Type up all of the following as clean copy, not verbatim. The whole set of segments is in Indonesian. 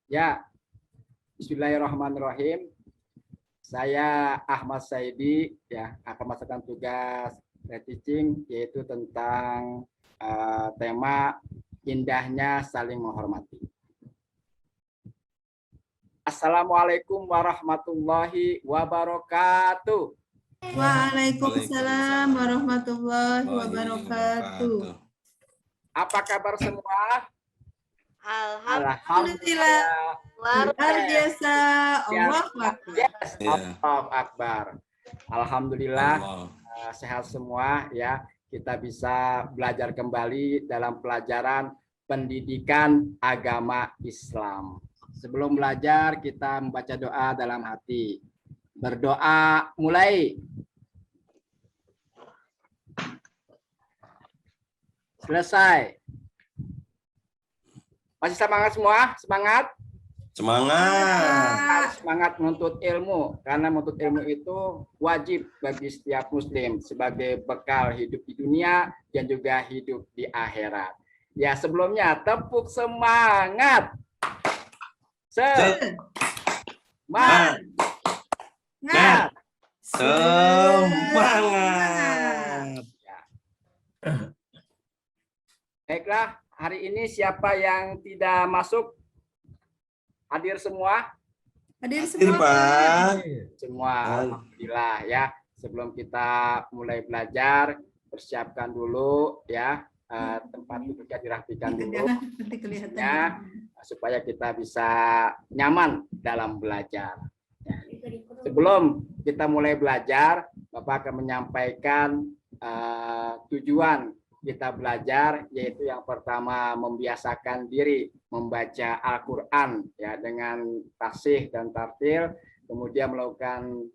Ya, bismillahirrahmanirrahim. Saya Ahmad Saidi ya akan melaksanakan tugas teaching yaitu tentang tema indahnya saling menghormati. Assalamualaikum warahmatullahi wabarakatuh. Waalaikumsalam warahmatullahi wabarakatuh. Apa kabar semua? Alhamdulillah. Luar biasa. Allahu Akbar. Alhamdulillah sehat semua ya. Kita bisa belajar kembali dalam pelajaran pendidikan agama Islam. Sebelum belajar kita membaca doa dalam hati. Berdoa mulai. Selesai. Masih semangat semua? Semangat? Semangat menuntut ilmu, karena menuntut ilmu itu wajib bagi setiap muslim sebagai bekal hidup di dunia dan juga hidup di akhirat. Ya, sebelumnya tepuk semangat. Semangat. Baiklah, hari ini siapa yang tidak masuk? Hadir semua? Hadir semua. Semua, alhamdulillah ya. Sebelum kita mulai belajar, persiapkan dulu ya tempat duduknya dirapikan dulu ya, supaya kita bisa nyaman dalam belajar. Ya. Sebelum kita mulai belajar, Bapak akan menyampaikan tujuan kita belajar, yaitu yang pertama membiasakan diri membaca Al-Quran ya dengan fasih dan tartil, kemudian melakukan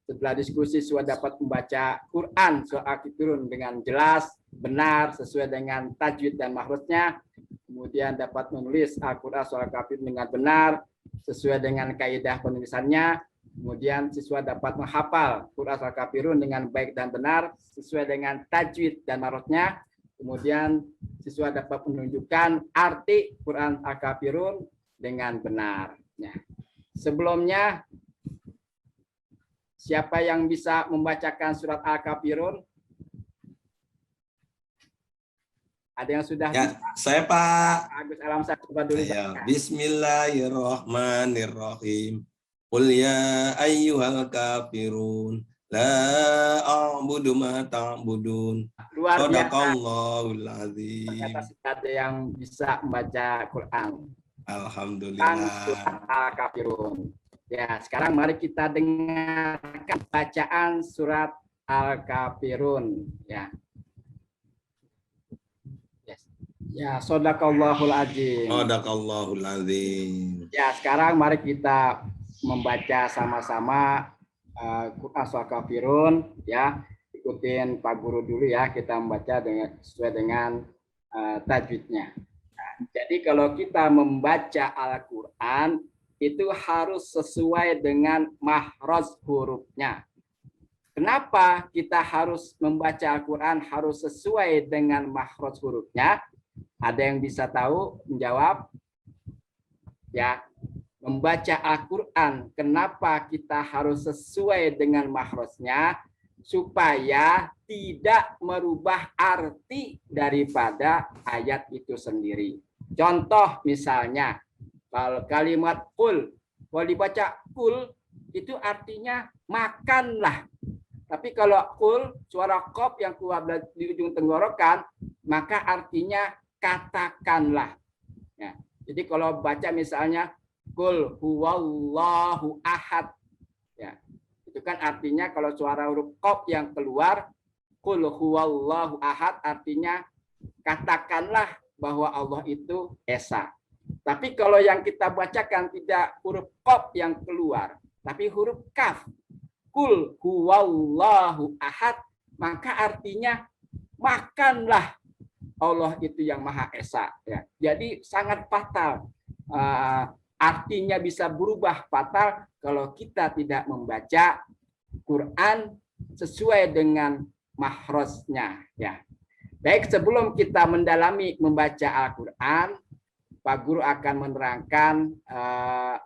setelah diskusi siswa dapat membaca Quran surah Al-Kafirun dengan jelas, benar, sesuai dengan tajwid dan makhrajnya, kemudian dapat menulis Al-Quran surah Al-Kafirun dengan benar, sesuai dengan kaidah penulisannya. Kemudian siswa dapat menghafal Quran Al-Kafirun dengan baik dan benar sesuai dengan tajwid dan makhrajnya. Kemudian siswa dapat menunjukkan arti Quran Al-Kafirun dengan benar. Ya. Sebelumnya, siapa yang bisa membacakan surat Al-Kafirun? Ada yang sudah ya, bisa? Saya Pak. Agus Alam saya coba dulu. Bismillahirrahmanirrahim. Qul ya ayyuhal kafirun la a'budu ma ta'budun. Shadaqallahul azim. Ternyata ada yang bisa membaca Quran. Alhamdulillah. Surat Al-Kafirun. Ya, sekarang mari kita dengarkan bacaan surat Al-Kafirun ya. Ya, shadaqallahul azim. Shadaqallahul azim. Ya, sekarang mari kita membaca sama-sama Quran surah Al-Kafirun ya. Ikutin Pak Guru dulu ya, kita membaca dengan sesuai dengan tajwidnya. Nah, jadi kalau kita membaca Al-Quran itu harus sesuai dengan makhraj hurufnya. Kenapa kita harus membaca Al-Quran harus sesuai dengan makhraj hurufnya? Ada yang bisa tahu menjawab? Ya. Membaca Al-Quran, kenapa kita harus sesuai dengan makhrajnya? Supaya tidak merubah arti daripada ayat itu sendiri. Contoh misalnya, kalau kalimat kul, kalau dibaca kul, itu artinya makanlah. Tapi kalau kul, suara qaf yang keluar di ujung tenggorokan, maka artinya katakanlah. Ya. Jadi kalau baca misalnya, Qul huwallahu ahad. Ya. Itu kan artinya kalau suara huruf qaf yang keluar, Qul huwallahu ahad artinya katakanlah bahwa Allah itu esa. Tapi kalau yang kita bacakan tidak huruf qaf yang keluar, tapi huruf kaf. Qul huwallahu ahad, maka artinya makanlah Allah itu yang Maha Esa. Ya. Jadi sangat fatal. Artinya bisa berubah fatal kalau kita tidak membaca Quran sesuai dengan makhrajnya. Ya. Baik, sebelum kita mendalami membaca Al-Quran, Pak Guru akan menerangkan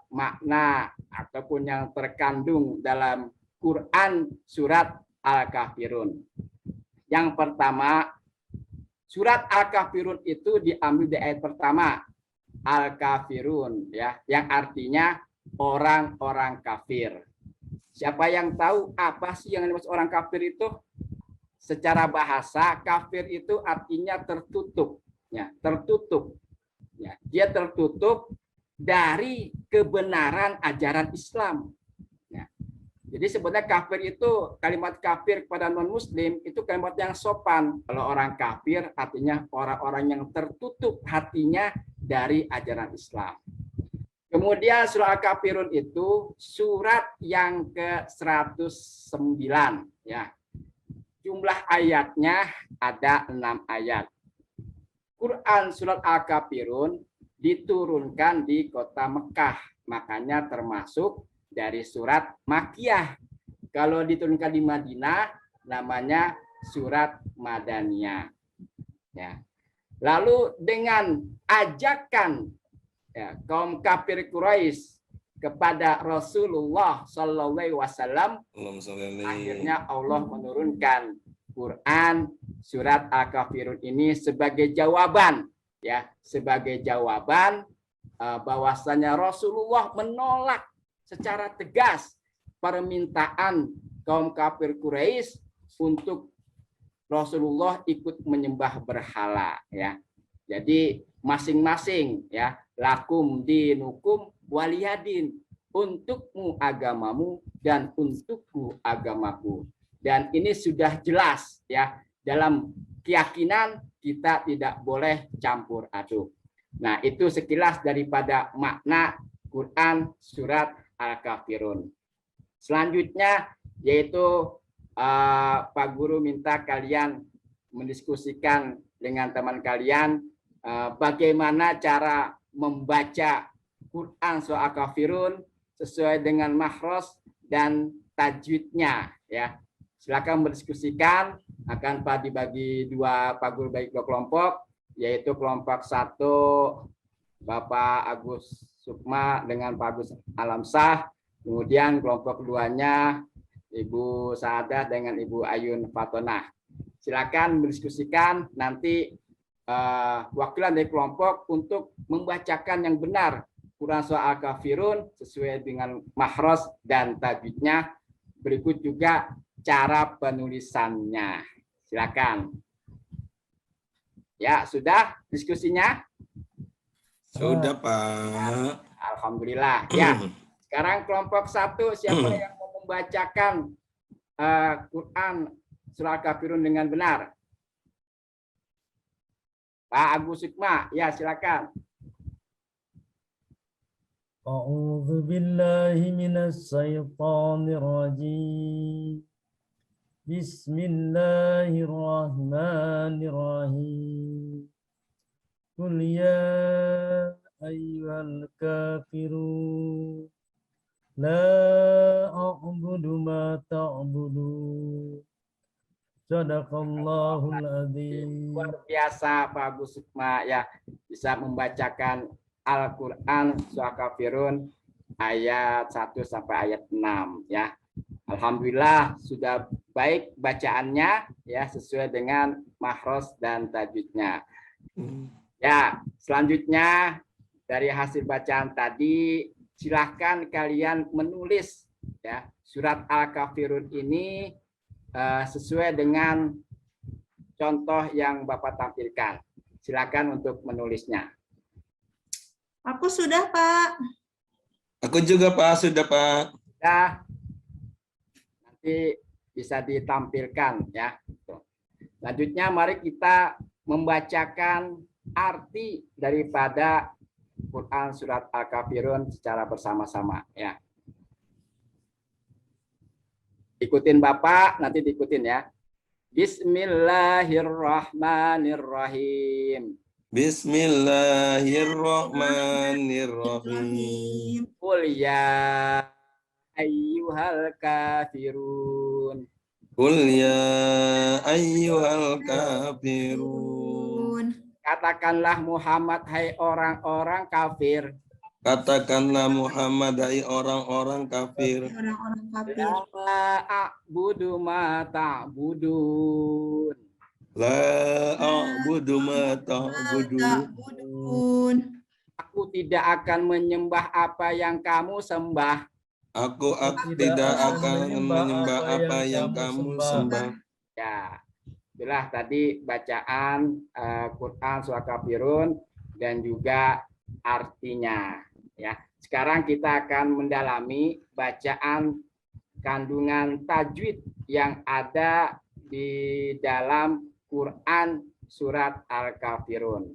makna ataupun yang terkandung dalam Quran surat Al-Kafirun. Yang pertama, surat Al-Kafirun itu diambil di ayat pertama, Al-Kafirun, ya, yang artinya orang-orang kafir. Siapa yang tahu apa sih yang dimaksud orang kafir itu? Secara bahasa, kafir itu artinya tertutup, ya, tertutup. Ya, dia tertutup dari kebenaran ajaran Islam. Ya. Jadi sebenarnya kafir itu, kalimat kafir kepada non-muslim itu kalimat yang sopan. Kalau orang kafir artinya orang-orang yang tertutup hatinya dari ajaran Islam. Kemudian surat Al-Kafirun itu surat yang ke-109, ya. Jumlah ayatnya ada 6 ayat. Quran surat Al-Kafirun diturunkan di kota Mekah, makanya termasuk dari surat Makkiyah. Kalau diturunkan di Madinah namanya surat Madaniyah. Ya. Lalu dengan ajakan, ya, kaum kafir Quraisy kepada Rasulullah Shallallahu Alaihi Wasallam, akhirnya Allah menurunkan Quran surat Al-Kafirun ini sebagai jawaban, ya, sebagai jawaban bahwasanya Rasulullah menolak secara tegas permintaan kaum kafir Quraisy untuk Rasulullah ikut menyembah berhala, ya. Jadi masing-masing, ya, lakum dinukum waliyadin, untukmu agamamu dan untukku agamaku. Dan ini sudah jelas, ya, dalam keyakinan kita tidak boleh campur aduk. Nah, itu sekilas daripada makna Quran surat Al-Kafirun. Selanjutnya yaitu Pak Guru minta kalian mendiskusikan dengan teman kalian bagaimana cara membaca Quran surat Al-Kafirun sesuai dengan makhraj dan tajwidnya, ya. Silakan berdiskusikan, akan dibagi Pak Guru bagi 2 kelompok, yaitu kelompok 1 Bapak Agus Sukma dengan Pak Agus Alamsah, kemudian kelompok keduanya Ibu Saadah dengan Ibu Ayun Fatonah. Silakan berdiskusikan, nanti wakilan dari kelompok untuk membacakan yang benar Quran surah Al-Kafirun sesuai dengan makhraj dan tajwidnya. Berikut juga cara penulisannya. Silakan. Ya, sudah diskusinya? Sudah, Pak. Alhamdulillah. Ya. Sekarang kelompok 1, siapa yang mau membacakan Quran surah Al-Kafirun dengan benar? Pak Agus Sukma, ya, silakan. A'udzu billahi minas syaitonir rajim. Bismillahirrahmanirrahim. Qul ya ayyuhal kafirun la a'budu ma ta'budun. Shadaqallahul adzim. Luar biasa Pak Agus Sukma, ya, bisa membacakan Al-Quran surah Kafirun ayat 1 sampai ayat 6, ya. Alhamdulillah sudah baik bacaannya, ya, sesuai dengan makhraj dan tajwidnya. Ya, selanjutnya dari hasil bacaan tadi silahkan kalian menulis, ya, surat Al-Kafirun ini sesuai dengan contoh yang Bapak tampilkan. Silakan untuk menulisnya. Aku sudah, Pak. Aku juga, Pak. Sudah, Pak. Ya, nanti bisa ditampilkan, ya. Selanjutnya mari kita membacakan arti daripada Quran surat Al-Kafirun secara bersama-sama, ya. Ikutin Bapak, nanti diikutin, ya. Bismillahirrahmanirrahim. Bismillahirrahmanirrahim. Qul ya ayyuhal kafirun. Qul ya ayyuhal kafirun. Katakanlah Muhammad, hai orang-orang kafir. Katakanlah Muhammad, hai orang-orang kafir. Orang-orang kafir. La a'budu ma ta'budun. La a'budu ma ta'budu. Ta'budun. Aku tidak akan menyembah apa yang kamu sembah. Aku tidak akan menyembah apa yang kamu sembah. Ya, itulah tadi bacaan Quran Surah Kafirun dan juga artinya. Ya, sekarang kita akan mendalami bacaan kandungan tajwid yang ada di dalam Quran Surat Al-Kafirun.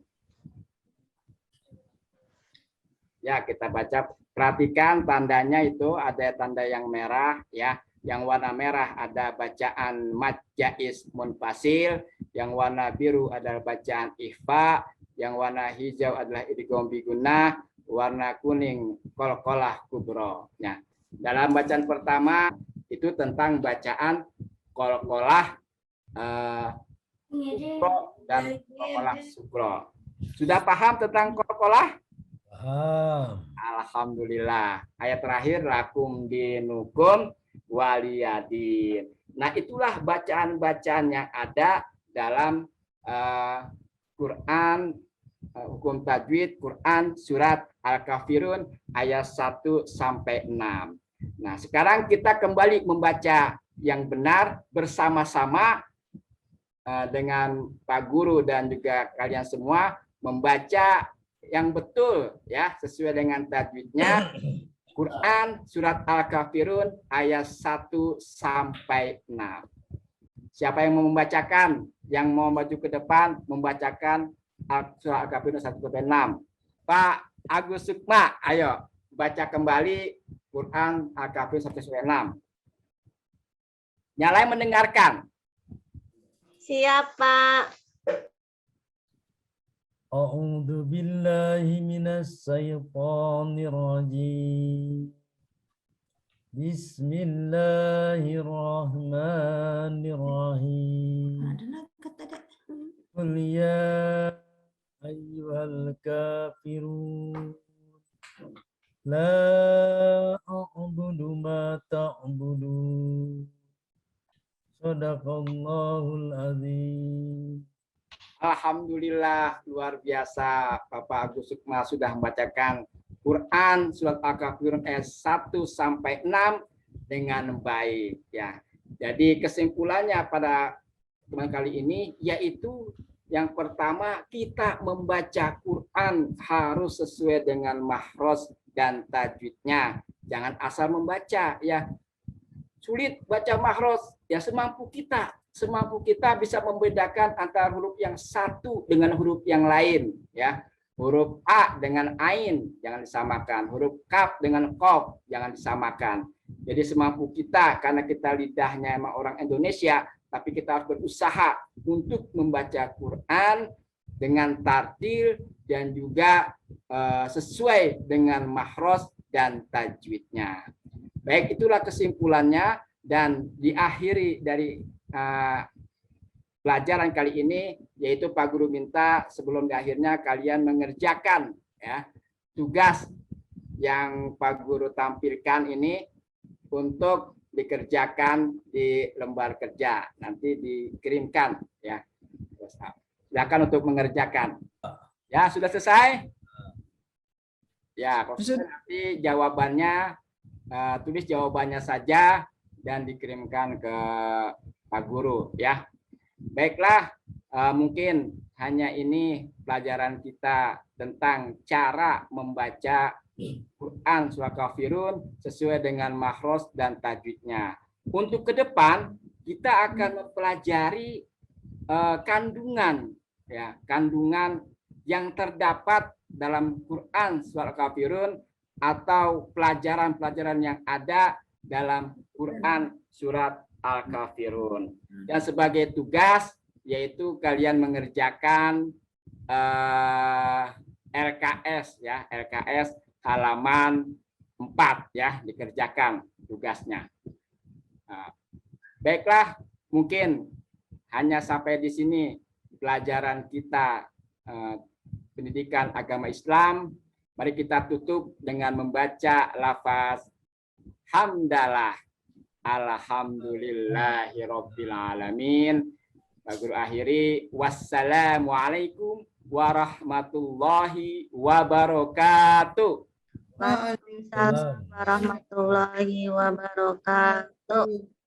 Ya, kita baca. Perhatikan tandanya itu ada tanda yang merah, ya. Yang warna merah ada bacaan mad jaiz munfasil, yang warna biru adalah bacaan ikhfa, yang warna hijau adalah idgham bi gunnah, warna kuning qalqalah kubra. Nah, dalam bacaan pertama itu tentang bacaan qalqalah dan qalqalah sugro. Sudah paham tentang qalqalah? Paham. Alhamdulillah. Ayat terakhir lakum dinukum waliyadin. Nah, itulah bacaan-bacaan yang ada dalam Quran hukum tajwid Quran surat Al-Kafirun ayat 1 sampai 6. Nah, sekarang kita kembali membaca yang benar bersama-sama dengan Pak Guru dan juga kalian semua membaca yang betul ya sesuai dengan tajwidnya. Quran surat Al-Kafirun ayat 1 sampai 6. Siapa yang mau membacakan? Yang mau maju ke depan membacakan Surah Al-Kafirun 1 sampai 6. Pak Agus Sukma, ayo baca kembali Quran Al-Kafirun 1 sampai 6. Nyalain mendengarkan. Siapa? A'udzu billahi minas syaitonir rajim. Bismillahirrahmanirrahim. Ada kata ada. Qul ya ayyuhal kafirun la a'budu ma ta'budun. Shadaqallahul azim. Alhamdulillah, luar biasa. Bapak Agus Sukma sudah membacakan Quran surat Al-Kafirun ayat 1 sampai 6 dengan baik ya. Jadi kesimpulannya pada teman kali ini yaitu yang pertama, kita membaca Quran harus sesuai dengan makhraj dan tajwidnya. Jangan asal membaca ya. Sulit baca makhraj ya, semampu kita. Semampu kita bisa membedakan antara huruf yang satu dengan huruf yang lain ya. Huruf A dengan ain jangan disamakan, huruf kaf dengan qaf jangan disamakan. Jadi semampu kita, karena kita lidahnya emang orang Indonesia, tapi kita harus berusaha untuk membaca Quran dengan tartil dan juga sesuai dengan makhraj dan tajwidnya. Baik, itulah kesimpulannya dan diakhiri dari pelajaran kali ini, yaitu Pak Guru minta sebelum di akhirnya kalian mengerjakan ya tugas yang Pak Guru tampilkan ini untuk dikerjakan di lembar kerja, nanti dikirimkan ya. Silakan untuk mengerjakan. Ya, sudah selesai? Ya, kalau sudah, nanti jawabannya tulis jawabannya saja dan dikirimkan ke Pak Guru ya. Baiklah, mungkin hanya ini pelajaran kita tentang cara membaca Quran surah Kafirun sesuai dengan makhraj dan tajwidnya. Untuk ke depan kita akan mempelajari kandungan ya, kandungan yang terdapat dalam Quran surah Kafirun atau pelajaran-pelajaran yang ada dalam Quran surat Al-Kafirun. Dan sebagai tugas yaitu kalian mengerjakan LKS ya, LKS halaman 4 ya, dikerjakan tugasnya. Baiklah, mungkin hanya sampai di sini pelajaran kita pendidikan agama Islam. Mari kita tutup dengan membaca lafaz hamdalah. Alhamdulillahirabbil alamin. Pak Guru akhiri, wassalamualaikum warahmatullahi wabarakatuh. Waalaikumsalam warahmatullahi wabarakatuh.